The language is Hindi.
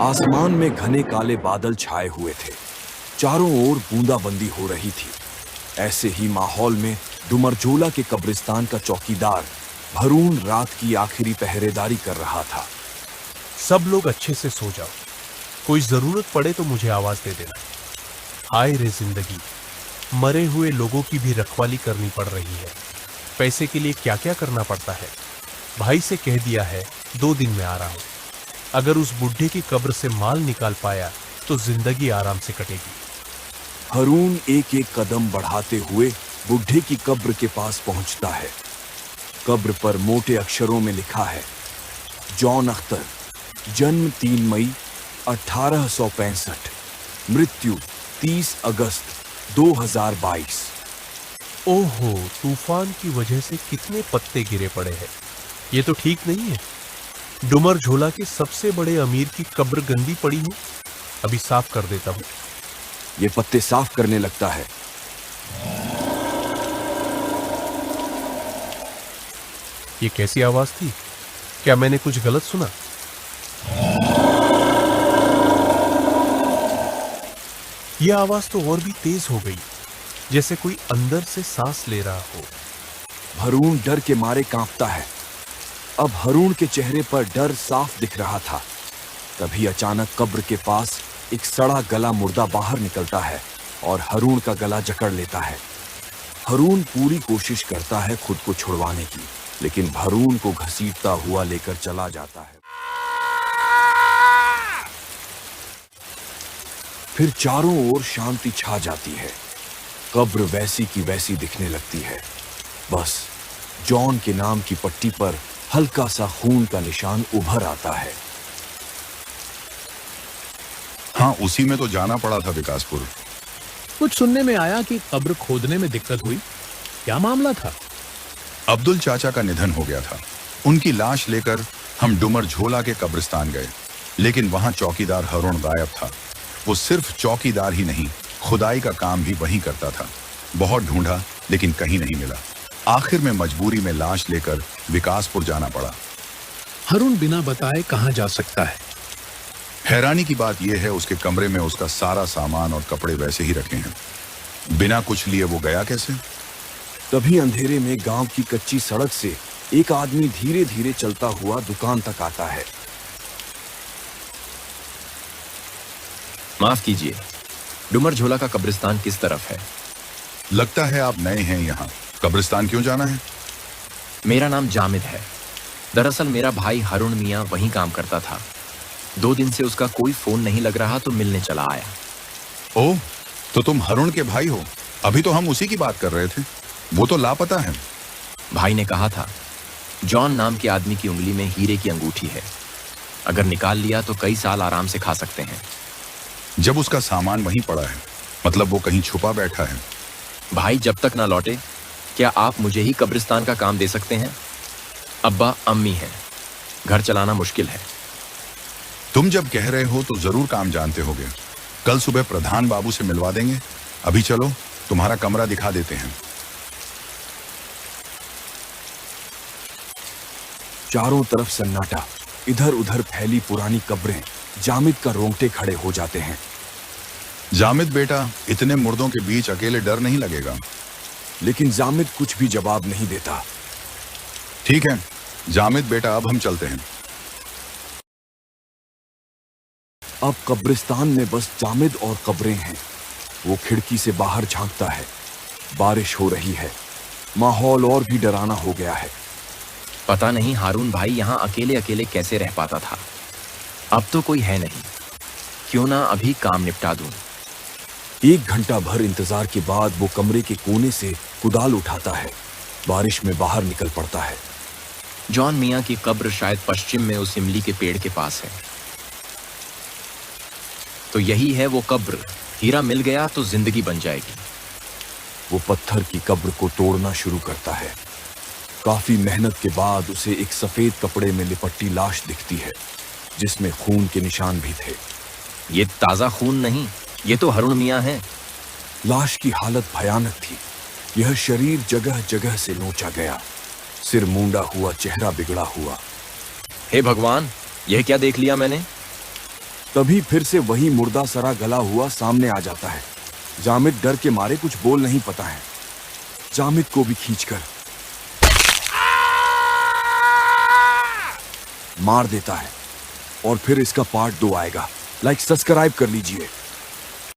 आसमान में घने काले बादल छाए हुए थे। चारों ओर बूंदाबंदी हो रही थी। ऐसे ही माहौल में डुमरझोला के कब्रिस्तान का चौकीदार भरून रात की आखिरी पहरेदारी कर रहा था। सब लोग अच्छे से सो जाओ, कोई जरूरत पड़े तो मुझे आवाज दे देना। हाय रे जिंदगी, मरे हुए लोगों की भी रखवाली करनी पड़ रही है। पैसे के लिए क्या क्या करना पड़ता है। भाई से कह दिया है 2 दिन में आ रहा हूं। अगर उस बुढ़े की कब्र से माल निकाल पाया तो जिंदगी आराम से कटेगी। हरून एक एक कदम बढ़ाते हुए बुढ़े की कब्र के पास पहुंचता है। कब्र पर मोटे अक्षरों में लिखा है, जॉन अख्तर, जन्म 3 मई 1865, मृत्यु 30 अगस्त 2022। ओहो, तूफान की वजह से कितने पत्ते गिरे पड़े हैं। ये तो ठीक नहीं है। डुमरझोला के सबसे बड़े अमीर की कब्र गंदी पड़ी है। अभी साफ कर देता हूं। ये पत्ते साफ करने लगता है। ये कैसी आवाज थी? क्या मैंने कुछ गलत सुना? यह आवाज तो और भी तेज हो गई, जैसे कोई अंदर से सांस ले रहा हो। हरून डर के मारे कांपता है। अब हरून के चेहरे पर डर साफ दिख रहा था। तभी अचानक कब्र के पास एक सड़ा गला मुर्दा बाहर निकलता है और हरून का गला जकड़ लेता है। हरून पूरी कोशिश करता है खुद को छुड़वाने की, लेकिन हरून को घसीटता हुआ लेकर चला जाता है। फिर चारों ओर शांति छा जाती है। कब्र वैसी की वैसी दिखने लगती है। बस जॉन के नाम की पट्टी पर हल्का सा खून का निशान उभर आता है। हाँ, उसी में तो जाना पड़ा था विकासपुर। कुछ सुनने में आया कि कब्र खोदने में दिक्कत हुई। क्या मामला था? अब्दुल चाचा का निधन हो गया था। उनकी लाश लेकर हम डुमरझोला के कब्रिस्तान गए, लेकिन वहां चौकीदार हरून गायब था। वो सिर्फ चौकीदार ही नहीं, खुदाई का काम भी वहीं करता था। बहुत ढूंढा लेकिन कहीं नहीं मिला। आखिर में मजबूरी में लाश लेकर विकासपुर जाना पड़ा। हरून बिना बताए कहां जा सकता है? हैरानी की बात यह है, उसके कमरे में उसका सारा सामान और कपड़े वैसे ही रखे हैं। बिना कुछ लिए वो गया कैसे? तभी अंधेरे में गांव की कच्ची सड़क से एक आदमी धीरे धीरे चलता हुआ दुकान तक आता है। माफ कीजिए, डुमरझोला का कब्रिस्तान किस तरफ है? लगता है आप नए हैं यहाँ। कब्रिस्तान क्यों जाना है? मेरा नाम जामिद है। दरअसल मेरा भाई हरून मियाँ वहीं काम करता था। 2 दिन से उसका कोई फोन नहीं लग रहा तो मिलने चला आया। ओह, तो तुम हरून के भाई हो। अभी तो हम उसी की बात कर रहे थे। वो तो लापता है। भाई ने कहा था, जॉन नाम के आदमी की उंगली में हीरे की अंगूठी है। अगर निकाल लिया तो कई साल आराम से खा सकते हैं। जब उसका सामान वहीं पड़ा है, मतलब वो कहीं छुपा बैठा है। भाई जब तक ना लौटे, क्या आप मुझे ही कब्रिस्तान का काम दे सकते हैं? अब्बा अम्मी हैं, घर चलाना मुश्किल है। तुम जब कह रहे हो तो जरूर काम जानते होगे। कल सुबह प्रधान बाबू से मिलवा देंगे। अभी चलो, तुम्हारा कमरा दिखा देते हैं। चारों तरफ सन्नाटा। इधर उधर फैली पुरानी कब्रें। जामिद का रोंगटे खड़े हो जाते हैं। जामिद बेटा, इतने मुर्दों के बीच अकेले डर नहीं लगेगा? लेकिन जामिद कुछ भी जवाब नहीं देता। ठीक है जामिद बेटा, अब हम चलते हैं। अब कब्रिस्तान में बस जामिद और कब्रें हैं। वो खिड़की से बाहर झांकता है। बारिश हो रही है। माहौल और भी डरावना हो गया है। पता नहीं हारून भाई यहाँ अकेले अकेले कैसे रह पाता था। अब तो कोई है नहीं, क्यों ना अभी काम निपटा दूं। 1 घंटा भर इंतजार के बाद वो कमरे के कोने से कुदाल उठाता है। बारिश में बाहर निकल पड़ता है। जॉन मियाँ की कब्र शायद पश्चिम में उस इमली के पेड़ के पास है। तो यही है वो कब्र। हीरा मिल गया तो जिंदगी बन जाएगी। वो पत्थर की कब्र को तोड़ना शुरू करता है। काफी मेहनत के बाद उसे एक सफेद कपड़े में लिपटी लाश दिखती है, जिसमें खून के निशान भी थे। ये ताजा खून नहीं, ये तो हरून मियाँ है। लाश की हालत भयानक थी। यह शरीर जगह जगह से नोचा गया, सिर मूंडा हुआ, चेहरा बिगड़ा हुआ। हे भगवान, यह क्या देख लिया मैंने? तभी फिर से वही मुर्दा सरा गला हुआ सामने आ जाता है। जामिद डर के मारे कुछ बोल नहीं पाता है। जामिद को भी खींचकर मार देता है। और फिर इसका पार्ट 2 आएगा। लाइक सब्सक्राइब कर लीजिए।